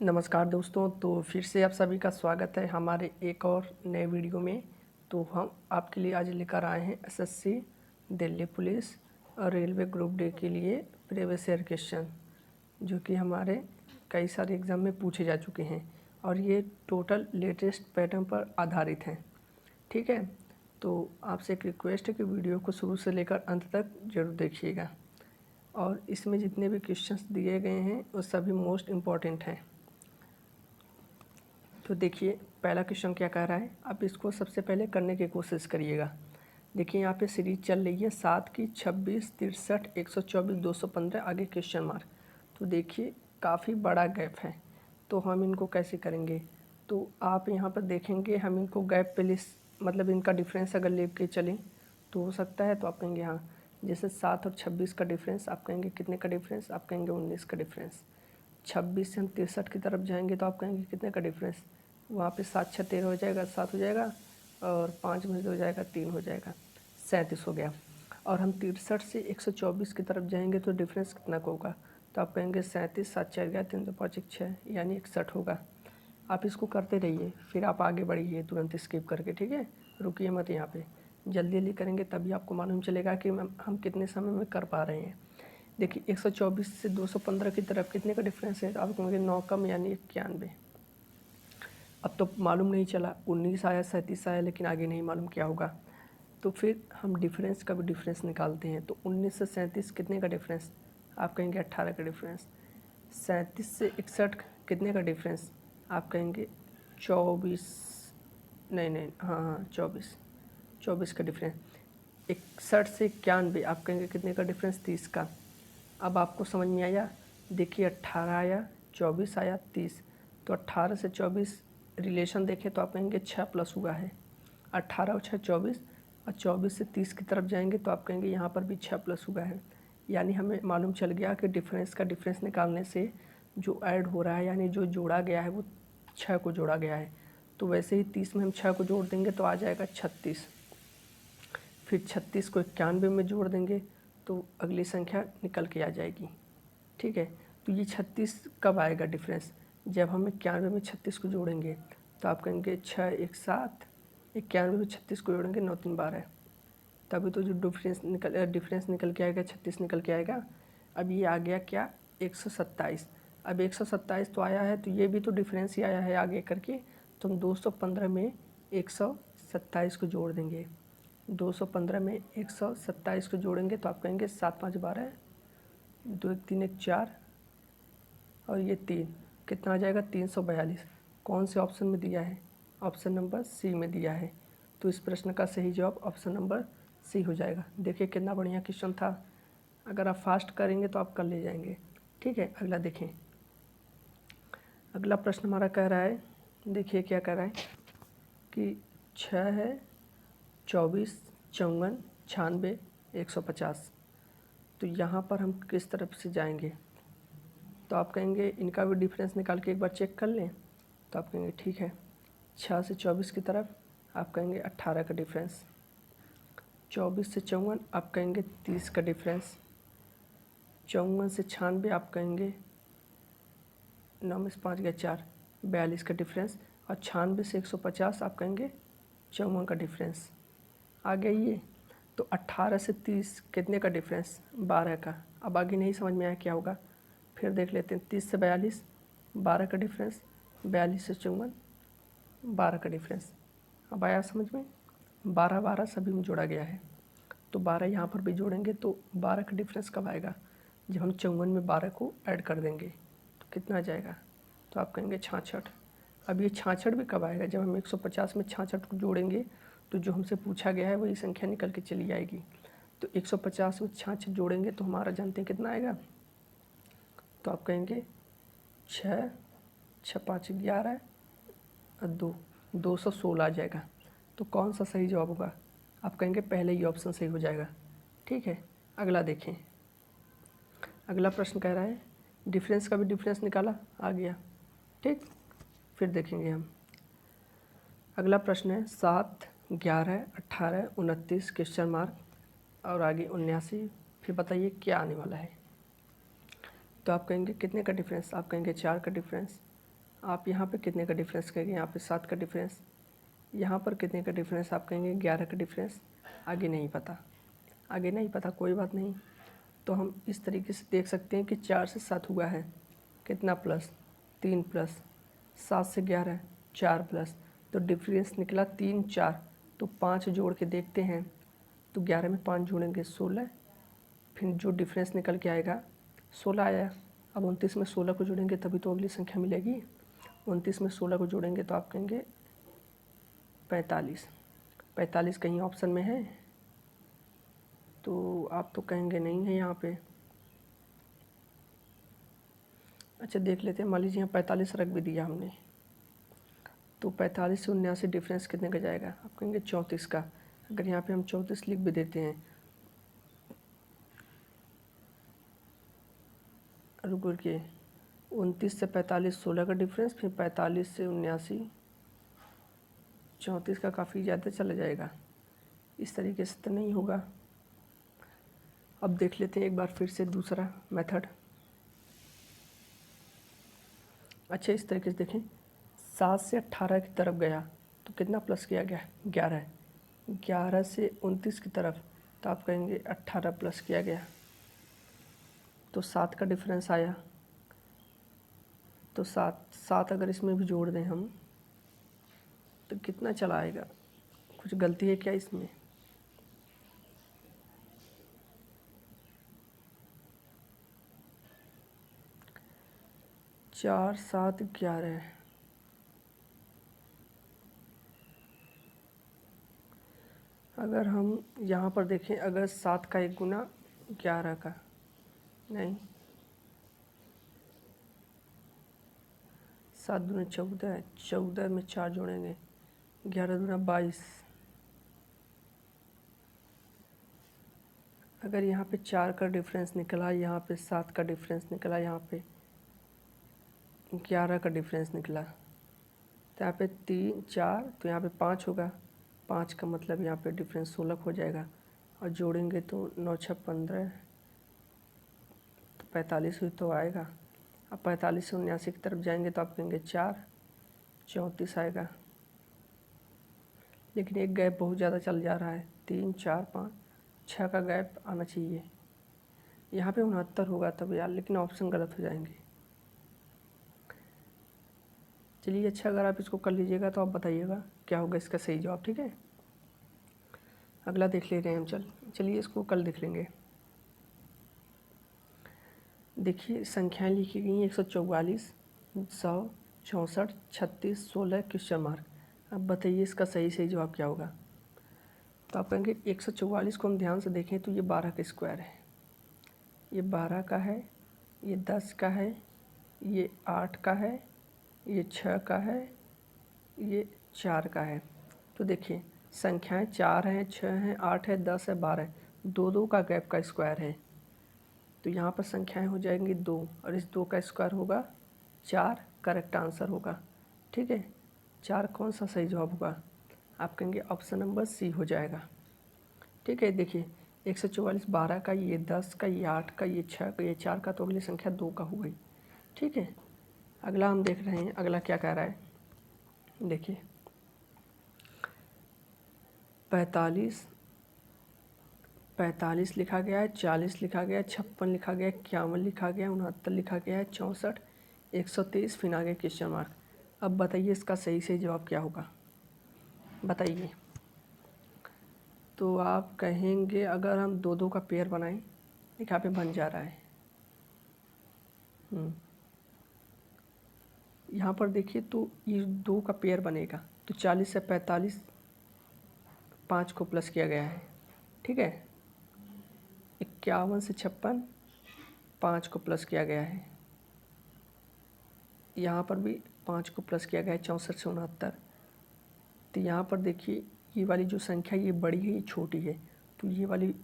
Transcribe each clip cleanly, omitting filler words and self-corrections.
नमस्कार दोस्तों, तो फिर से आप सभी का स्वागत है हमारे एक और नए वीडियो में। तो हम आपके लिए आज लेकर आए हैं एसएससी, दिल्ली पुलिस और रेलवे ग्रुप डी के लिए प्रीवियस ईयर क्वेश्चन, जो कि हमारे कई सारे एग्ज़ाम में पूछे जा चुके हैं और ये टोटल लेटेस्ट पैटर्न पर आधारित हैं। ठीक है, तो आपसे एक रिक्वेस्ट है कि वीडियो को शुरू से लेकर अंत तक ज़रूर देखिएगा और इसमें जितने भी क्वेश्चंस दिए गए हैं वो सभी मोस्ट इम्पॉर्टेंट हैं। तो देखिए पहला क्वेश्चन क्या कह रहा है, आप इसको सबसे पहले करने की कोशिश करिएगा। देखिए यहाँ पे सीरीज चल रही है 7 की 26, 63, 124, 215, आगे क्वेश्चन मार्क। तो देखिए काफ़ी बड़ा गैप है, तो हम इनको कैसे करेंगे। तो आप यहाँ पर देखेंगे हम इनको गैप पे मतलब इनका डिफरेंस अगर ले के चलें तो हो सकता है। तो आप कहेंगे हाँ, जैसे 7 और 26 का डिफरेंस, आप कहेंगे कितने का डिफरेंस, आप कहेंगे 19 का डिफरेंस। 26 से हम 63 की तरफ जाएंगे तो आप कहेंगे कितने का डिफरेंस, वहाँ पे 7 6 13 हो जाएगा, 7 हो जाएगा और 5 में से हो जाएगा 3 हो जाएगा, 37 हो गया। और हम 63 से 124 की तरफ जाएंगे तो डिफरेंस कितना का होगा, तो आप कहेंगे 37, 7 4 गया, 3 2 5 1 6 यानी 61 होगा। आप इसको करते रहिए, फिर आप आगे बढ़िए तुरंत स्किप करके, ठीक है, रुकिए मत यहाँ पे। जल्दी जल्दी करेंगे तभी आपको मालूम चलेगा कि हम कितने समय में कर पा रहे हैं। देखिए 124 से 215 की तरफ कितने का डिफरेंस है, तो आप कहेंगे 9 कम यानी 91। अब तो मालूम नहीं चला 19 आया 37 आया, लेकिन आगे नहीं मालूम क्या होगा। तो फिर हम डिफरेंस का भी डिफरेंस निकालते हैं। तो 19 से 37 कितने का डिफरेंस, आप कहेंगे 18 का डिफरेंस। 37 से 61 कितने का डिफरेंस, आप कहेंगे 24, नहीं नहीं हाँ 24 का डिफरेंस। 61 से 91 आप कहेंगे कितने का डिफरेंस, 30 का। अब आपको समझ में आया। देखिए 18 आया, 24 आया, 30। तो 18 से 24 रिलेशन देखें तो आप कहेंगे 6 प्लस हुआ है। 18 और 6 24, और 24 से 30 की तरफ जाएंगे तो आप कहेंगे यहाँ पर भी 6 प्लस हुआ है। यानी हमें मालूम चल गया कि डिफरेंस का डिफरेंस निकालने से जो ऐड हो रहा है यानी जो जोड़ा गया है वो 6 को जोड़ा गया है। तो वैसे ही 30 में हम 6 को जोड़ देंगे तो आ जाएगा 36। फिर 36 को 91 में जोड़ देंगे तो अगली संख्या निकल के आ जाएगी। ठीक है, तो ये 36 कब आएगा डिफरेंस, जब हम 91 में 36 को जोड़ेंगे। तो आप कहेंगे 6 1 7, 91 में 36 को जोड़ेंगे 9 3 12, तभी तो जो डिफरेंस निकल के आएगा 36 निकल के आएगा। अब ये आ गया क्या, 127। अब 127 तो आया है, तो ये भी तो डिफरेंस ही आया है आगे करके। तो हम 215 में 127 को जोड़ देंगे। 215 में 127 को जोड़ेंगे तो आप कहेंगे 7 5 12, 2 1 3 1 4 और ये 3, कितना आ जाएगा 342। कौन से ऑप्शन में दिया है, ऑप्शन नंबर सी में दिया है। तो इस प्रश्न का सही जवाब ऑप्शन नंबर सी हो जाएगा। देखिए कितना बढ़िया क्वेश्चन था, अगर आप फास्ट करेंगे तो आप कर ले जाएंगे। ठीक है, अगला देखें। अगला प्रश्न हमारा कह रहा है, देखिए क्या कह रहा है कि 6 है, 24, 54, 96, 150। तो यहाँ पर हम किस तरफ से जाएंगे, तो आप कहेंगे इनका भी डिफरेंस निकाल के एक बार चेक कर लें। तो आप कहेंगे ठीक है, 6 से 24 की तरफ आप कहेंगे 18 का डिफरेंस। 24 से 54 आप कहेंगे 30 का डिफरेंस। 54 से 96 आप कहेंगे 9 में से 5 गया 4, 42 का डिफरेंस। और 96 से 150 आप कहेंगे 54 का डिफरेंस। आ गया ये। तो 18 से 30 कितने का डिफरेंस, 12 का। अब आगे नहीं समझ में आया क्या होगा, फिर देख लेते हैं। 30 से 42, 12 का डिफरेंस। 42 से 54, 12 का डिफरेंस। अब आया समझ में, 12 12 सभी में जोड़ा गया है, तो 12 यहाँ पर भी जोड़ेंगे तो 12 का डिफरेंस कब आएगा, जब हम 54 में 12 को ऐड कर देंगे तो कितना आ जाएगा, तो आप कहेंगे 66। अब ये 66 भी कब आएगा, जब हम 150 में 66 को जोड़ेंगे तो जो हमसे पूछा गया है वही संख्या निकल के चली आएगी। तो 150 में 66 जोड़ेंगे तो हमारा जानते हैं कितना आएगा, तो आप कहेंगे 6 6 5 11 और 2 216 आ जाएगा। तो कौन सा सही जवाब होगा, आप कहेंगे पहले ही ऑप्शन सही हो जाएगा। ठीक है, अगला देखें। अगला प्रश्न कह रहा है डिफरेंस का भी डिफरेंस निकाला, आ गया। ठीक, फिर देखेंगे हम। अगला प्रश्न है 7 11 18 29 क्वेश्चन मार्क और आगे 79। फिर बताइए क्या आने वाला है। तो आप कहेंगे कितने का डिफरेंस, आप कहेंगे 4 का डिफरेंस। आप यहाँ पे कितने का डिफरेंस कहेंगे, यहाँ पे 7 का डिफरेंस, यहाँ पर कितने का डिफरेंस आप कहेंगे 11 का डिफरेंस। आगे नहीं पता, आगे नहीं पता, कोई बात नहीं। तो हम इस तरीके से देख सकते हैं कि 4 से 7 हुआ है, कितना प्लस 3 प्लस 7 से 11 4 प्लस, तो डिफरेंस निकला 3 4। तो 5 जोड़ के देखते हैं, तो 11 में 5 जोड़ेंगे 16, फिर जो डिफरेंस निकल के आएगा 16 आया। अब 29 में 16 को जोड़ेंगे तभी तो अगली संख्या मिलेगी। 29 में 16 को जोड़ेंगे तो आप कहेंगे 45। 45 कहीं ऑप्शन में है, तो आप तो कहेंगे नहीं है यहाँ पे। अच्छा देख लेते हैं, मान लीजिए यहाँ 45 रख भी दिया हमने, तो 45 से 79 डिफरेंस कितने का जाएगा, आप कहेंगे 34 का। अगर यहाँ पे हम 34 लिख भी देते हैं, रुक के 29 से 45 16 का डिफरेंस, फिर 45 से 79 34 का काफ़ी ज़्यादा चला जाएगा, इस तरीके से तो नहीं होगा। अब देख लेते हैं एक बार फिर से दूसरा मेथड। अच्छा इस तरीके से देखें, 7 से 18 की तरफ गया तो कितना प्लस किया गया 11, 11 से 29 की तरफ तो आप कहेंगे 18 प्लस किया गया, तो 7 का डिफरेंस आया। तो 7 अगर इसमें भी जोड़ दें हम तो कितना चला आएगा, कुछ गलती है क्या इसमें। चार 7 11, अगर हम यहाँ पर देखें, अगर 7 का 1 गुना 11 का, नहीं 7 दूना 14, 14 में 4 जोड़ेंगे 11 दूना 22। अगर यहाँ पे 4 का डिफरेंस निकला, यहाँ पे 7 का डिफरेंस निकला, यहाँ पे 11 का डिफरेंस निकला, तो यहाँ पे 3 4, तो यहाँ पे 5 होगा। 5 का मतलब यहाँ पे डिफरेंस 16 हो जाएगा, और जोड़ेंगे तो 9 6 15, तो 45 ही तो आएगा। अब 45 से 79 की तरफ जाएंगे तो आप कहेंगे 4 34 आएगा, लेकिन एक गैप बहुत ज़्यादा चल जा रहा है, 3 4 5 6 का गैप आना चाहिए। यहाँ पे 69 होगा तब यार, लेकिन ऑप्शन गलत हो जाएंगे। चलिए अच्छा, अगर आप इसको कर लीजिएगा तो आप बताइएगा क्या होगा इसका सही जवाब, ठीक है। अगला देख ले रहे हैं हम, चलिए इसको कल देख लेंगे। देखिए संख्याएं लिखी गई हैं 144 100 64 36 16 क्वेश्चन मार्क। अब बताइए इसका सही जवाब क्या होगा। तो आप कहेंगे 144 को हम ध्यान से देखें तो ये 12 का स्क्वायर है, ये 12 का है, ये 10 का है, ये 8 का है, ये 6 का है, ये 4 का है। तो देखिए संख्याएं 4 हैं 6 हैं 8 है 10 है 12 है, 2 2 का गैप का स्क्वायर है, तो यहाँ पर संख्याएं हो जाएंगी 2, और इस 2 का स्क्वायर होगा 4, करेक्ट आंसर होगा, ठीक है। 4 कौन सा सही जवाब होगा, आप कहेंगे ऑप्शन नंबर सी हो जाएगा, ठीक है। देखिए 144 12 का, ये 10 का, ये 8 का, ये 6 का, ये 4 का, तो अगली संख्या 2 का हो गई, ठीक है। अगला हम देख रहे हैं, अगला क्या कह रहा है। देखिए 45 लिखा गया है, 40 लिखा गया है, 56 लिखा गया है, 51 लिखा गया है, 69 लिखा गया है, 64 123, फिर आगे क्वेश्चन मार्क। अब बताइए इसका सही जवाब क्या होगा, बताइए। तो आप कहेंगे अगर हम 2 2 का पेयर बनाएं, एक यहाँ पे बन जा रहा है, यहाँ पर देखिए तो ये 2 का पेयर बनेगा, तो 40 से 45 5 को प्लस किया गया है, ठीक है। 51 से 56 5 को प्लस किया गया है, यहाँ पर भी 5 को प्लस किया गया है, 64 से 69। तो यहाँ पर देखिए ये वाली जो संख्या ये बड़ी है ये छोटी है, तो ये वाली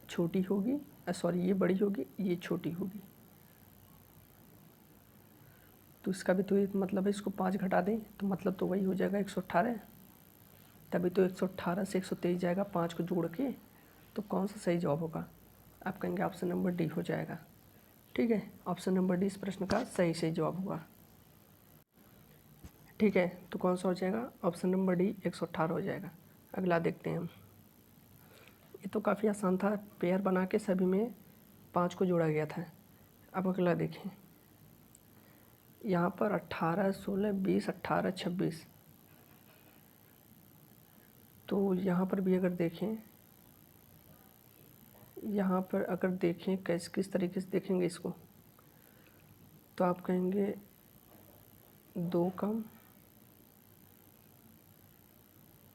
छोटी होगी, सॉरी ये बड़ी होगी ये छोटी होगी, तो इसका भी तो एक मतलब है, इसको 5 घटा दें तो मतलब तो वही हो जाएगा 118, तभी तो 118 से 123 जाएगा 5 को जोड़ के, तो कौन सा सही जवाब होगा, आप कहेंगे ऑप्शन नंबर डी हो जाएगा, ठीक है। ऑप्शन नंबर डी इस प्रश्न का सही जवाब होगा। ठीक है, तो कौन सा हो जाएगा? ऑप्शन नंबर डी 118 हो जाएगा। अगला देखते हैं हम। ये तो काफ़ी आसान था, पेयर बना के सभी में 5 को जोड़ा गया था। अब अगला देखें, यहाँ पर 18, 16, 20, 18, 26, तो यहाँ पर भी अगर देखें, यहाँ पर अगर देखें किस तरीके से देखेंगे इसको, तो आप कहेंगे 2 कम,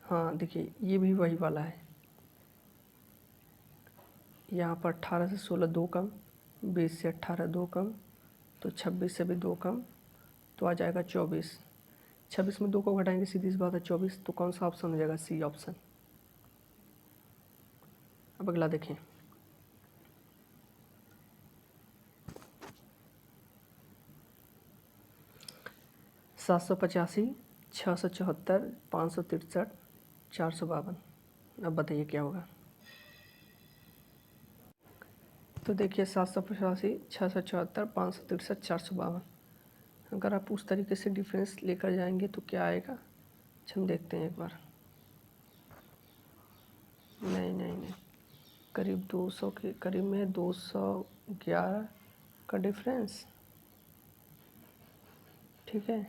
हाँ देखिए ये भी वही वाला है। यहाँ पर 18 से 16 2 कम, 20 से 18 2 कम, तो 26 से भी 2 कम, तो आ जाएगा 24। 26 में 2 को घटाएंगे, सीधी सी बात है 24, तो कौन सा ऑप्शन हो जाएगा? C option. अब अगला देखें, 785, 674, 563, 452। अब बताइए क्या होगा? तो देखिए 785, 674, 563, 452। अगर आप उस तरीके से डिफरेंस लेकर जाएंगे तो क्या आएगा? अच्छा हम देखते हैं एक बार। नहीं नहीं नहीं, करीब 200 के करीब में 211 का डिफरेंस। ठीक है,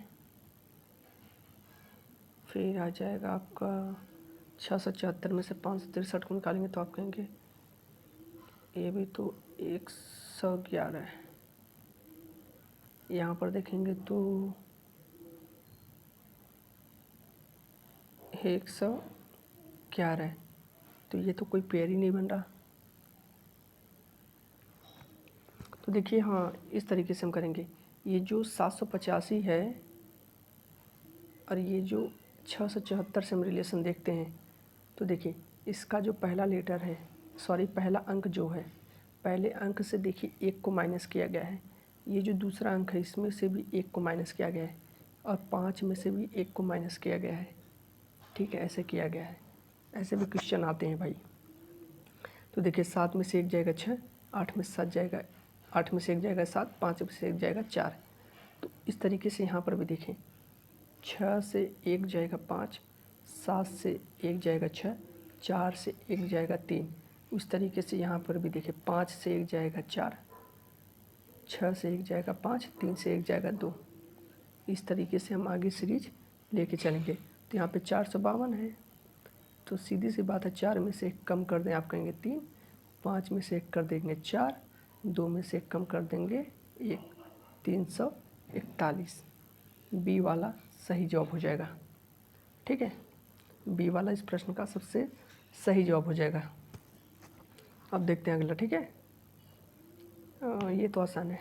फिर आ जाएगा आपका 674 में से 563 को निकालेंगे तो आप कहेंगे ये भी तो 111 है। यहाँ पर देखेंगे तो 111 है, तो ये तो कोई पेयर ही नहीं बन रहा। तो देखिए हाँ, इस तरीके से हम करेंगे। ये जो 785 है और ये जो 674 से हम रिलेशन देखते हैं, तो देखिए इसका जो पहला लेटर है, सॉरी पहला अंक जो है, पहले अंक से देखिए 1 को माइनस किया गया है। ये जो दूसरा अंक है इसमें से भी 1 को माइनस किया गया है, और 5 में से भी 1 को माइनस किया गया है। ठीक है, ऐसे किया गया है। ऐसे भी क्वेश्चन आते हैं भाई। तो देखिए 7 में से 1 जाएगा 6, 8 में से 7 जाएगा, 8 में से 1 जाएगा 7, 5 में से 1 जाएगा 4। तो इस तरीके से यहाँ पर भी देखें, 6 से 1 जाएगा 5, 7 से 1 जाएगा 6, 4 से 1 जाएगा 3। उस तरीके से यहाँ पर भी देखें, 5 से 1 जाएगा 4, 6 से 1 जाएगा 5, 3 से 1 जाएगा 2। इस तरीके से हम आगे सीरीज लेके चलेंगे। तो यहाँ पे 452 है, तो सीधी सी बात है 4 में से 1 कम कर दें आप कहेंगे 3, 5 में से 1 कर देंगे 4, 2 में से 1 कम कर देंगे 1, 341। बी वाला सही जवाब हो जाएगा। ठीक है, बी वाला इस प्रश्न का सबसे सही जवाब हो जाएगा। अब देखते हैं अगला। ठीक है, ये तो आसान है।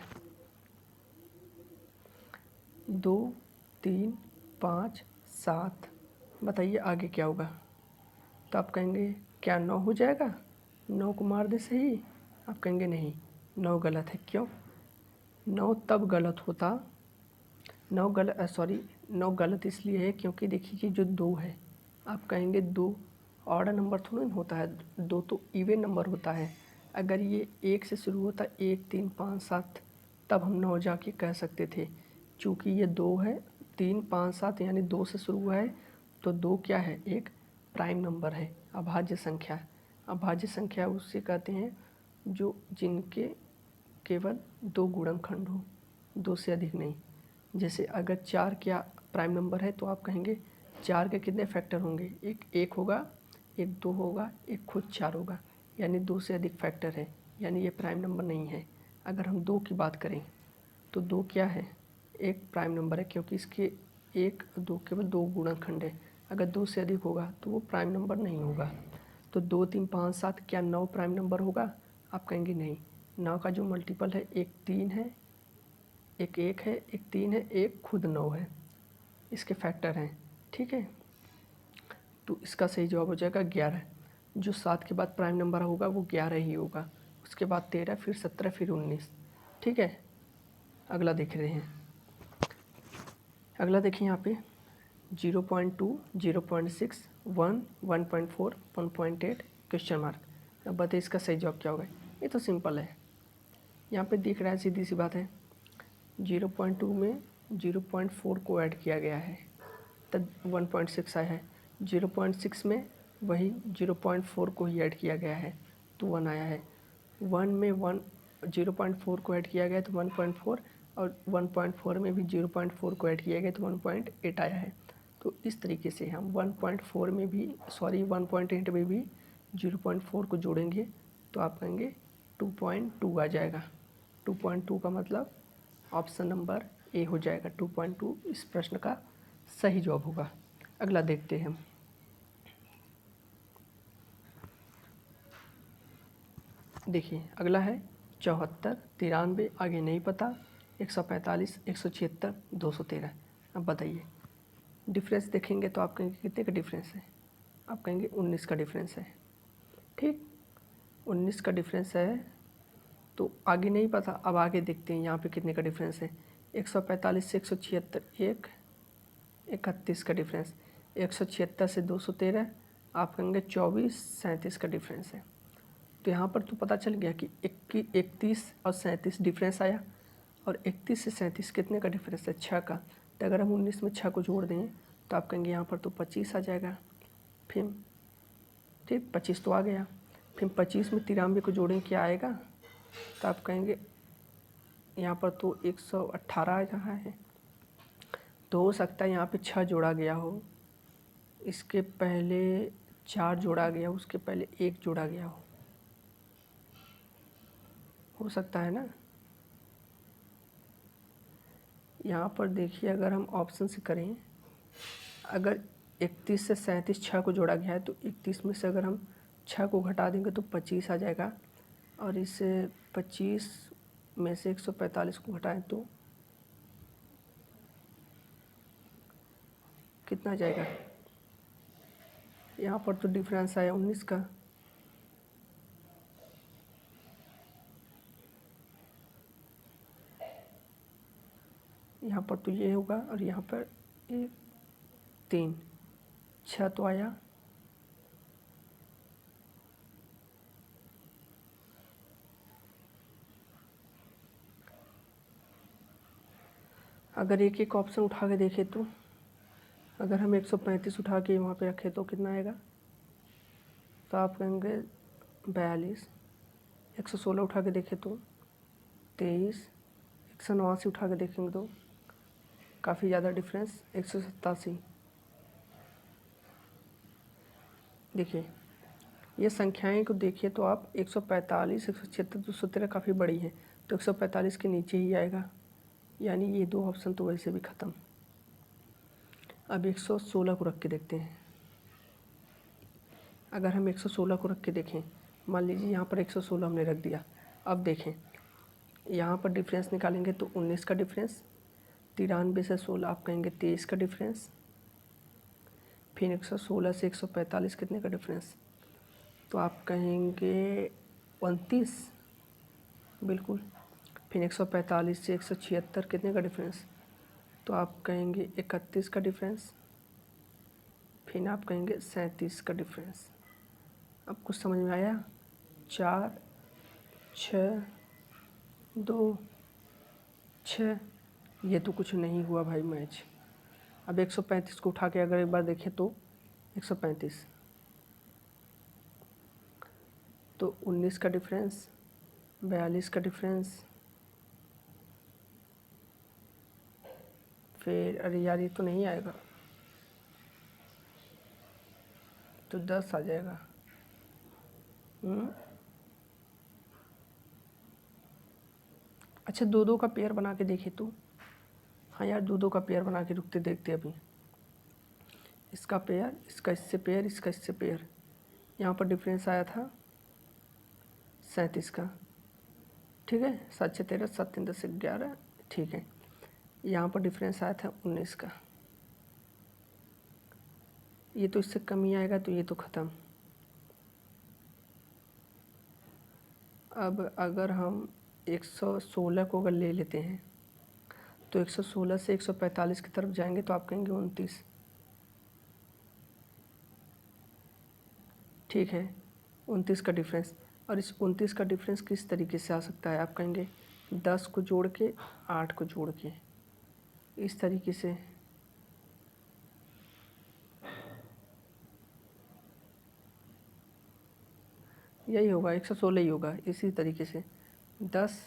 2, 3, 5, 7, बताइए आगे क्या होगा? तो आप कहेंगे क्या 9 हो जाएगा? 9 को मार दे सही। आप कहेंगे नहीं, 9 गलत है। क्यों? 9 तब गलत होता, 9 गलत इसलिए है क्योंकि देखिए कि जो 2 है, आप कहेंगे 2 ऑड नंबर थोड़ा होता है, 2 तो इवन नंबर होता है। अगर ये 1 से शुरू होता, 1, 3, 5, 7, तब हम 9 जाके कह सकते थे। चूँकि ये 2 है, 3, 5, 7 यानी 2 से शुरू हुआ है, तो 2 क्या है? एक प्राइम नंबर है, अभाज्य संख्या। अभाज्य संख्या उससे कहते हैं जो जिनके केवल 2 गुणनखंड हो, 2 से अधिक नहीं। जैसे अगर 4 क्या प्राइम नंबर है, तो आप कहेंगे 4 के कितने फैक्टर होंगे? एक 1 होगा, एक 2 होगा, एक खुद 4 होगा, यानी 2 से अधिक फैक्टर है, यानी ये प्राइम नंबर नहीं है। अगर हम 2 की बात करें तो 2 क्या है? एक प्राइम नंबर है, क्योंकि इसके 1, 2 केवल 2 गुणनखंड है। अगर 2 से अधिक होगा तो वो प्राइम नंबर नहीं होगा। तो 2, 3, 5, 7 क्या 9 प्राइम नंबर होगा? आप कहेंगे नहीं। 9 का जो मल्टीपल है, एक 3 है, एक 1 है, एक 3 है, एक खुद 9 है, इसके फैक्टर हैं। ठीक है, तो इसका सही जवाब हो जाएगा 11। जो 7 के बाद प्राइम नंबर होगा वो 11 ही होगा, उसके बाद 13, फिर 17, फिर 19। ठीक है, अगला देख रहे हैं। अगला देखिए यहाँ पे 0.2, 0.6, 1, 1.4, 1.8 क्वेश्चन मार्क। अब बताइए इसका सही जवाब क्या होगा? ये तो सिंपल है, यहाँ पे दिख रहा है, सीधी सी बात है। 0.2 में 0.4 को ऐड किया गया है, तब 1.6 आया है। 0.6 में वही 0.4 को ही ऐड किया गया है तो 1 आया है। 1 में 0.4 को ऐड किया गया तो 1.4, और 1.4 में भी 0.4 को ऐड किया गया तो 1.8 आया है। तो इस तरीके से हम 1.8 में भी 0.4 को जोड़ेंगे तो आप कहेंगे 2.2 आ जाएगा। 2.2 का मतलब ऑप्शन नंबर ए हो जाएगा। 2.2 इस प्रश्न का सही जवाब होगा। अगला देखते हैं हम। देखिए अगला है 74, 93, आगे नहीं पता, 145, 176, 213। अब बताइए डिफरेंस देखेंगे तो आप कहेंगे कितने का डिफरेंस है, आप कहेंगे 19 का डिफरेंस है। ठीक, 19 का डिफरेंस है तो आगे नहीं पता, अब आगे देखते हैं यहाँ पे कितने का डिफरेंस है। 145 से 176 31 का डिफरेंस, 176 से 213 आप कहेंगे 24, 37 का डिफरेंस है। तो यहाँ पर तो पता चल गया कि 31 और 37 डिफरेंस आया, और 31 से 37 कितने का डिफरेंस है, 6 का। तो अगर हम 19 में 6 को जोड़ दें तो आप कहेंगे यहाँ पर तो 25 आ जाएगा। फिर ठीक 25 तो आ गया, फिर 25 में 93 को जोड़ें क्या आएगा, तो आप कहेंगे यहाँ पर तो 118 आ रहा है। तो हो सकता है यहाँ पे 6 जोड़ा गया हो, इसके पहले 4 जोड़ा गया, उसके पहले 1 जोड़ा गया हो सकता है ना। यहाँ पर देखिए अगर हम ऑप्शन से करें, अगर 31 से 37 6 को जोड़ा गया है तो 31 में से अगर हम 6 को घटा देंगे तो 25 आ जाएगा, और इससे 25 में से 145 को घटाएं तो कितना जाएगा। यहाँ पर तो डिफरेंस आया 19 का। यहाँ पर तो ये होगा, और यहाँ पर 1 3 6 तो आया। अगर एक एक ऑप्शन उठा के देखें तो अगर हम 135 उठा के वहाँ पे रखें तो कितना आएगा, तो आप कहेंगे 42। 116 उठा के देखें तो 23। 189 उठा के देखेंगे तो काफ़ी ज़्यादा डिफरेंस 187। देखिए ये संख्याएं को देखिए तो आप 145, 176, 213 काफ़ी बड़ी है, तो 145 के नीचे ही आएगा, यानी ये दो ऑप्शन तो वैसे भी ख़त्म। अब 116 को रख के देखते हैं। अगर हम 116 को रख के देखें, मान लीजिए यहाँ पर 116 हमने रख दिया। अब देखें यहाँ पर डिफरेंस निकालेंगे तो 19 का डिफरेंस, 93 से 16 आप कहेंगे 23 का डिफरेंस, फिर 116 से 145 कितने का डिफरेंस, तो आप कहेंगे 29 बिल्कुल। फिर 145 से 176 कितने का डिफरेंस, तो आप कहेंगे 31 का डिफरेंस, फिर आप कहेंगे 37 का डिफरेंस। अब कुछ समझ में आया। 4 6 2 6, ये तो कुछ नहीं हुआ भाई मैच। अब 135 को उठा के अगर एक बार देखें तो 135, तो 19 का डिफरेंस, 42 का डिफरेंस, फिर अरे यार ये तो नहीं आएगा, तो 10 आ जाएगा। अच्छा 2-2 का पेयर बना के देखे तो, हाँ यार 2-2 का पेयर बना के रुकते देखते अभी। इसका पेयर, इसका इससे पेयर, इसका इससे पेयर। यहाँ पर डिफरेंस आया था 37 का, ठीक है। 7 6 13, 7 3 10 11, ठीक है। यहाँ पर डिफरेंस आया था 19 का, ये तो इससे कम ही आएगा, तो ये तो ख़त्म। अब अगर हम 116 को अगर ले लेते हैं तो 116 से 145 की तरफ जाएंगे तो आप कहेंगे 29, ठीक है। 29 का डिफरेंस, और इस 29 का डिफरेंस किस तरीके से आ सकता है, आप कहेंगे 10 को जोड़ के 8 को जोड़ के, इस तरीके से। यही होगा 116 ही होगा। इसी तरीके से 10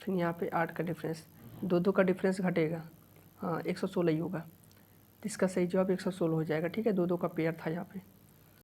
फिर यहाँ पे 8 का डिफरेंस, 2 का डिफरेंस घटेगा, हाँ 116 ही होगा। इसका सही जवाब 116 हो जाएगा। ठीक है, 2 का पेयर था यहाँ पे।